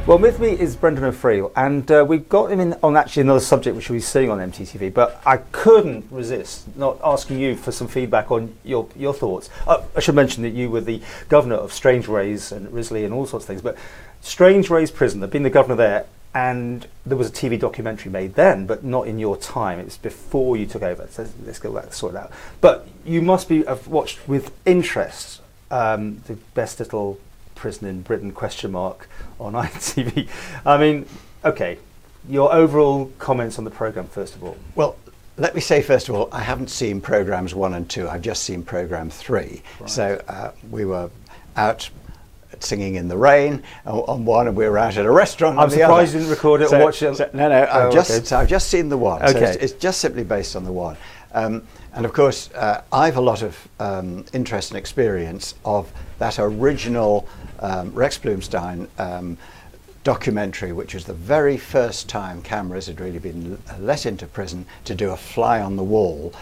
Well, with me is Brendan O'Friel, and we've got him in on actually another subject which we'll be seeing on MTTV, but I couldn't resist not asking you for some feedback on your thoughts. I should mention that you were the governor of Strangeways and Risley and all sorts of things, but Strangeways prison, they've been the governor there, and there was a TV documentary made then, but not in your time. It was before you took over, so let's get that sorted out. But you must have watched with interest the best little prison in Britain, on ITV. I mean, okay, your overall comments on the programme, first of all. Well, let me say, first of all, I haven't seen programmes 1 and 2, I've just seen programme 3. Right. So we were out singing in the rain on one, and we were out at a restaurant on the other. I'm surprised you didn't record it or watch it. No, I've just seen the one. Okay. So it's just simply based on the one. And of course, I have a lot of interest and experience of that original Rex Blumstein documentary, which was the very first time cameras had really been let into prison to do a fly on the wall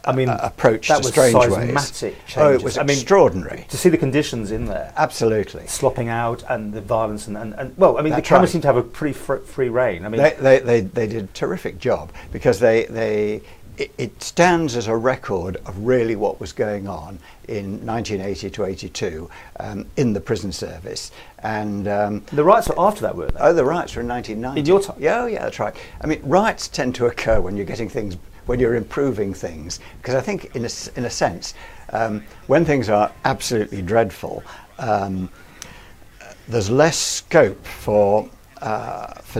approach to Strangeways. That was seismic changes. Oh, it was extraordinary. To see the conditions in there. Absolutely. Slopping out and the violence and well, I mean, the cameras seem to have a pretty free reign. I mean, they did a terrific job, because it stands as a record of really what was going on in 1980 to 82 in the prison service. And the riots were after that, weren't they? Oh, the riots were in 1990. In your time? Yeah, that's right. I mean, riots tend to occur when you're getting things, when you're improving things, because I think in a sense, when things are absolutely dreadful, there's less scope for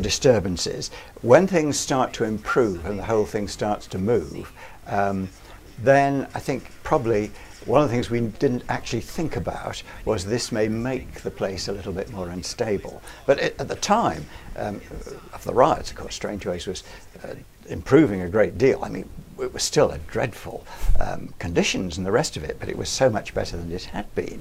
disturbances. When things start to improve and the whole thing starts to move, then I think probably one of the things we didn't actually think about was this may make the place a little bit more unstable. But at the time of the riots, of course, Strangeways was improving a great deal. I mean, it was still a dreadful conditions and the rest of it, but it was so much better than it had been.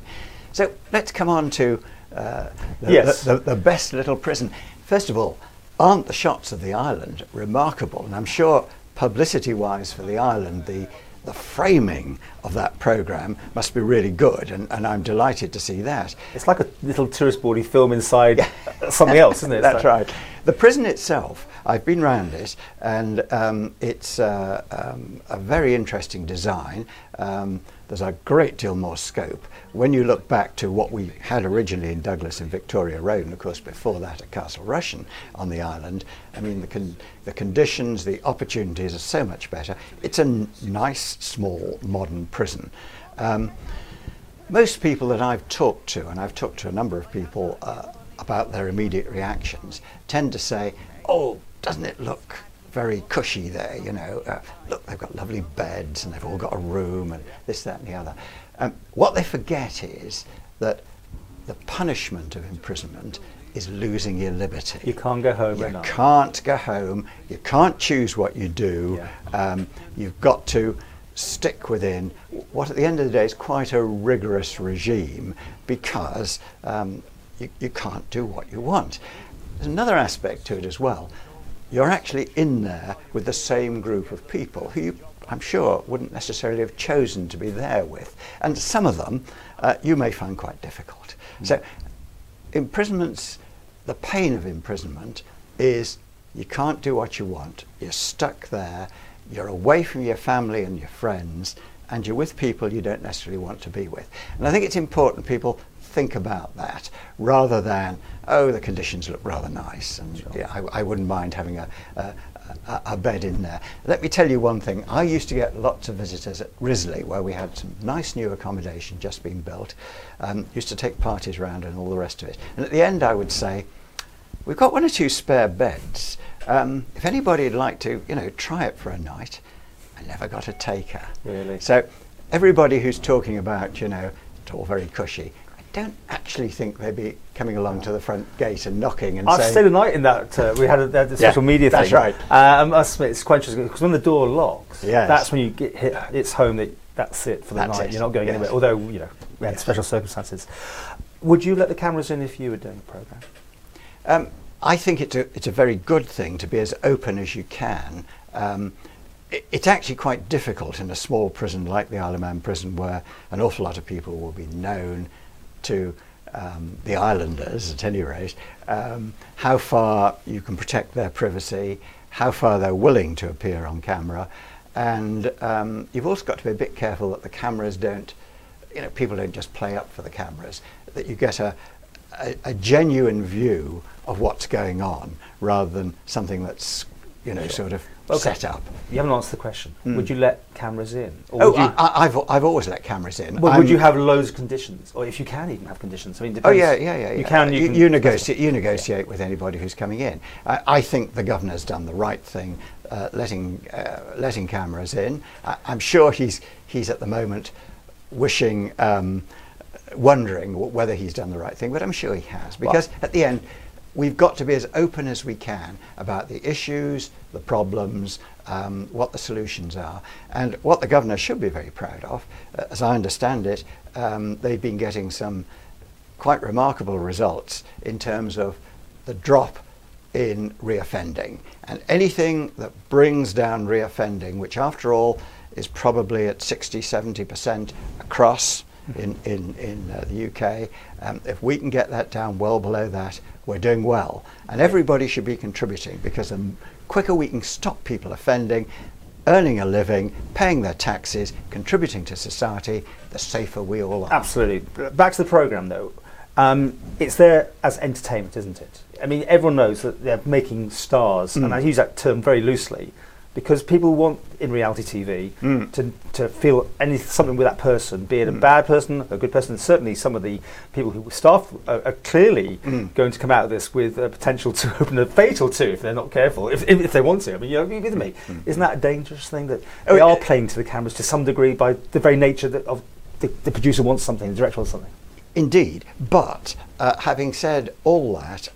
So let's come on to the best little prison. First of all, aren't the shots of the island remarkable? And I'm sure publicity-wise for the island, the framing of that programme must be really good, and I'm delighted to see that. It's like a little tourist boarding film inside something else, isn't it? That's right. The prison itself, I've been round it, and it's a very interesting design. There's a great deal more scope. When you look back to what we had originally in Douglas and Victoria Road, and of course before that at Castle Rushen on the island, I mean, the conditions, the opportunities are so much better. It's a nice, small, modern prison. Most people that I've talked to, and I've talked to a number of people about their immediate reactions, tend to say, oh, doesn't it look very cushy there, you know, look, they've got lovely beds and they've all got a room and this, that and the other. What they forget is that the punishment of imprisonment is losing your liberty. You can't go home. You can't go home, you can't choose what you do, you've got to stick within what at the end of the day is quite a rigorous regime, because you can't do what you want. There's another aspect to it as well. You're actually in there with the same group of people who you, I'm sure, wouldn't necessarily have chosen to be there with. And some of them you may find quite difficult. So imprisonments, the pain of imprisonment is you can't do what you want. You're stuck there. You're away from your family and your friends, and you're with people you don't necessarily want to be with. And I think it's important people think about that, rather than, oh, the conditions look rather nice, and I wouldn't mind having a bed in there. Let me tell you one thing. I used to get lots of visitors at Risley, where we had some nice new accommodation just being built. Used to take parties around and all the rest of it. And at the end I would say, we've got 1 or 2 spare beds. If anybody would like to, you know, try it for a night. I never got a taker. Really? So everybody who's talking about, you know, it's all very cushy, don't actually think they'd be coming along to the front gate and knocking and saying... I've stayed a night in that. We had a social media thing. That's right. I must admit, it's quite interesting, because when the door locks, yes, that's when you get hit. It's home. That's it for the night. You're not going anywhere. Although, you know, we had special circumstances. Would you let the cameras in if you were doing a programme? I think it's a very good thing to be as open as you can. It's actually quite difficult in a small prison like the Isle of Man prison, where an awful lot of people will be known to the islanders at any rate, how far you can protect their privacy, how far they're willing to appear on camera, and you've also got to be a bit careful that the cameras don't, people don't just play up for the cameras, that you get a genuine view of what's going on rather than something that's sort of set up. You haven't answered the question. Would you let cameras in? Or I've always let cameras in. Well, would you have loads of conditions, or if you can even have conditions? I mean, depends. You negotiate with anybody who's coming in. I think the governor's done the right thing, letting cameras in. I'm sure he's at the moment wondering whether he's done the right thing, but I'm sure he has, because at the end, we've got to be as open as we can about the issues, the problems, what the solutions are. And what the governor should be very proud of, as I understand it, they've been getting some quite remarkable results in terms of the drop in reoffending. And anything that brings down reoffending, which after all is probably at 60-70% across in the UK, if we can get that down well below that, we're doing well. And everybody should be contributing, because the quicker we can stop people offending, earning a living, paying their taxes, contributing to society, the safer we all are. Absolutely. Back to the programme though. It's there as entertainment, isn't it? I mean, everyone knows that they're making stars, and I use that term very loosely, because people want, in reality TV, to feel something with that person, be it a bad person, a good person. And certainly some of the people who staff are clearly going to come out of this with a potential to open a fatal tooth if they're not careful, if they want to. I mean, you with me? Isn't that a dangerous thing, that they are playing to the cameras to some degree by the very nature of the producer wants something, the director wants something? Indeed, but having said all that,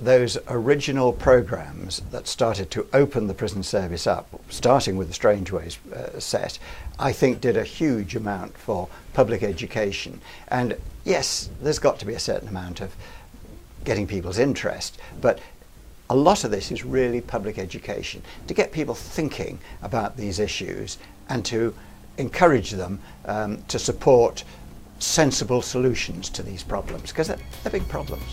those original programmes that started to open the prison service up, starting with the Strangeways set, I think did a huge amount for public education. And yes, there's got to be a certain amount of getting people's interest, but a lot of this is really public education, to get people thinking about these issues and to encourage them to support sensible solutions to these problems, because they're big problems.